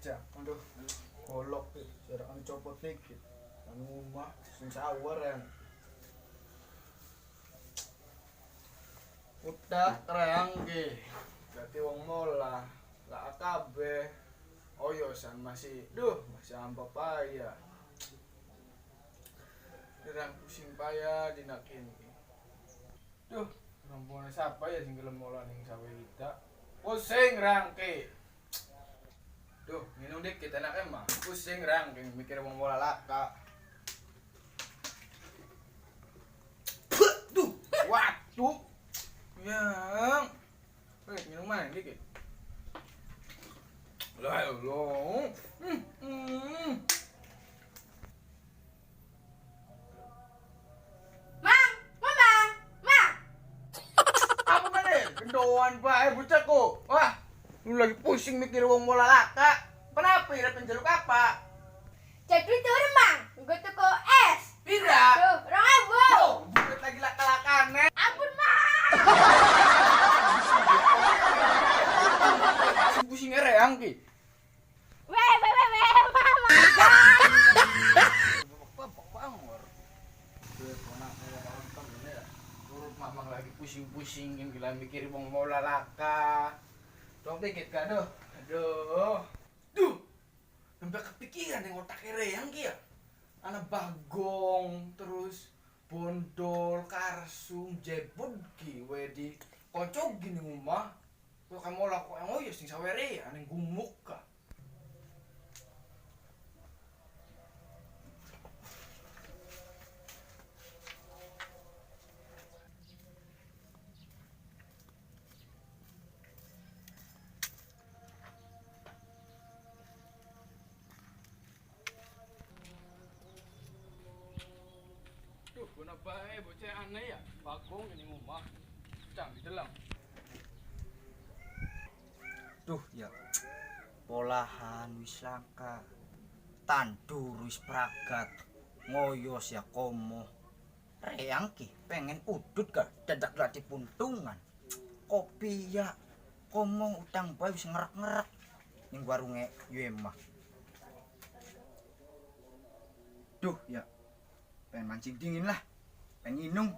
meja. Aduh, golok iki, jarakane copot iki. Nang omah sing sawer ya. Udah reang ki. Dadi wong mola, lah kabeh. Oyosan masih, masih ampa payah. Dirang pusing payah dinakin ki. Rombongan siapa ya sing gelem mola ning sawe kita? Pusing rangke. Minum dikit enake mah. Pusing rangke mikir wong mola laka. Waduh. Yang. Minum mana dikit. Lah ya Allah. Gendoan bae bocahku. Wah, lu lagi pusing mikir wong mola laka. Kenapa ira penjeluk apa? Jadi turun mang, gue tuku es. Pira? Tuh, 2.000. Buat lagi laka-lakane. Ampun mang. Pusing reang ki. Mama. Bapak bangor. Turut mamang lagi pusing-pusing gila mikir wong mola laka. Dong dikit kan aduh. Sampai kepikiran yang otak reang ki ya. Anak bagong terus bondol karsung jebod ki wedi kocok gini rumah. Kok kamu laku ya sing sawere aneh gumuk ka. Guna bae bocah aneh ya, bagong ini rumah. Cang di dalam. Ya. Polahan wis langka. Tandur wis pragat. Ngoyos ya komo. Reang ki pengen udut ka dadak lati puntungan. Kopi ya komo utang bae wis ngerak-ngerak ning warunge Yemah. Ya. Pengen mancing dingin lah. Pengen minum.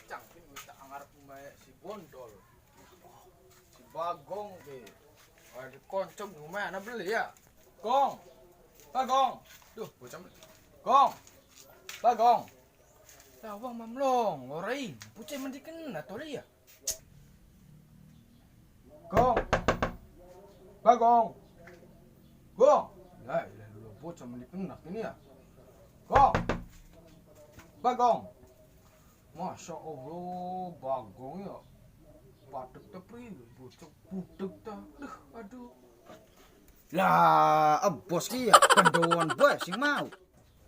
Cangkin wis tak ngarep mae si bondol. Si bagong ki. Ada koncong rumah ana beli ya. Gong. Bagong. Bocah. Gong. Bagong. Lah wong mamlong, orai. Bocah mandi kena to ya. Gong. Bagong. Gong. Lah ilah dulu bocah mandi kena ini ya. Gong. Bagong. Masya Allah, bagong ya. Padek ta priwe, bocah budek ta. Aduh. Lah, bos ki ya kendoan bae sing mau.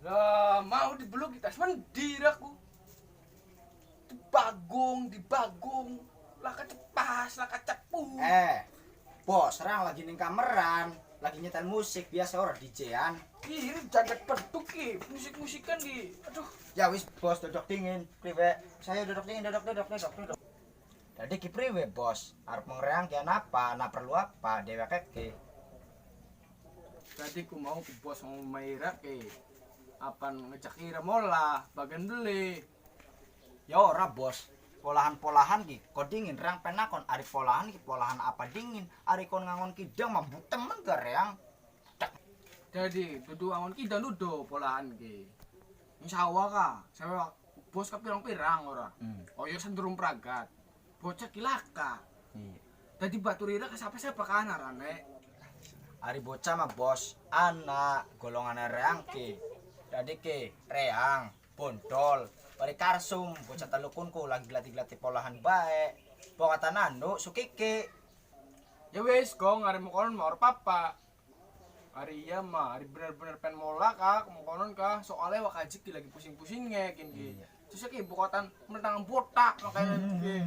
Lah, mau dibeluk kita semendir aku. Di bagong. Lah kecepas, lah kecepu. Bos, serang lagi ning kameran, lagi nyetel musik biasa ora DJ-an. Ini jagat peduk ki, musik-musikan ki. Aduh. Ya wis bos, duduk dingin. Priwe? Saya duduk dingin, duduk. Jadi ki priwe bos? Arep ngreang ki apa? Ana perlu apa? Dewek ki. Tadi ku mau ke bos mau maira ki. Apan ngejak ira mola, bagian beli. Ya ora bos. Polahan-polahan ki, kok dingin reang penakon ari polahan ki polahan apa dingin, ari kon ngangon kidang mambu temen ga reang. Jadi dudu angon kidang dudu polahan ki. Insyaallah ka, saya bos ka pirang-pirang ora. Oyo senderung pragat. Bocah ki laka. Iya. Tadi batu rira ke siapa kan arane. Ari bocah mah bos, anak golongan reang ki. Jadi ki reang, bondol, bari karsum, bocah telukunku lagi glati-glati polahan bae. Pokata nando sukiki. Ya wis, gong ari mokonon mah papa. Ari iya mah, ari bener-bener pen mola ka, mokonon ka, soalnya wakajik ki lagi pusing-pusingnya gini. Terus ki bukatan mentang botak makanya ki.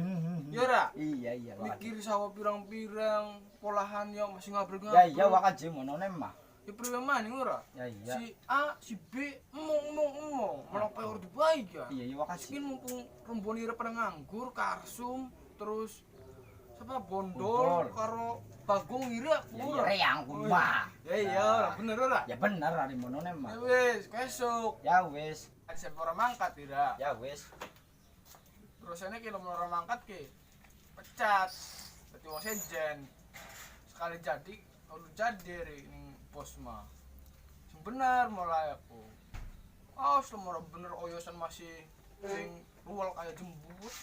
Ya ora? Iya. Mikir sawah pirang-pirang polahan yo masih ngabrol-ngabrol. Ya iya wakaji mono mah. Ya priwe maning ora? Ya iya. Si A, si B emong malah kaya ora dibaik ya. Iya iya makasih. Mungkin mumpung rombone ira pada nganggur, Karsum, terus siapa Bondol. Bondol karo Bagong ira Ya iya ora. reang ku mah. Ya iya, ora bener ora? Ya bener ari monone mah. Ya wis, kesuk. Ya wis. Ada ora mangkat ira. Ya wis. Terus ini kalau ora mangkat ki pecat. Dadi wong sejen. Sekali jadi, kalau jadi ning pos mah. Sing bener mulai aku. Oh, semua bener oyosan masih sing ruwel kayak jembut.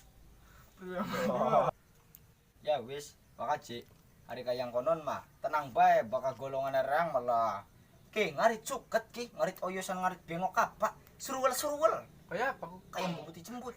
Ya wis, makasih. Hari kayang konon mah, tenang bae bakal golongan erang malah. Ki, ngarit cuket ki, ngarit oyosan ngarit bengok kapak, suruwel-suruwel. Kayak apa? Kayak membuti jembut.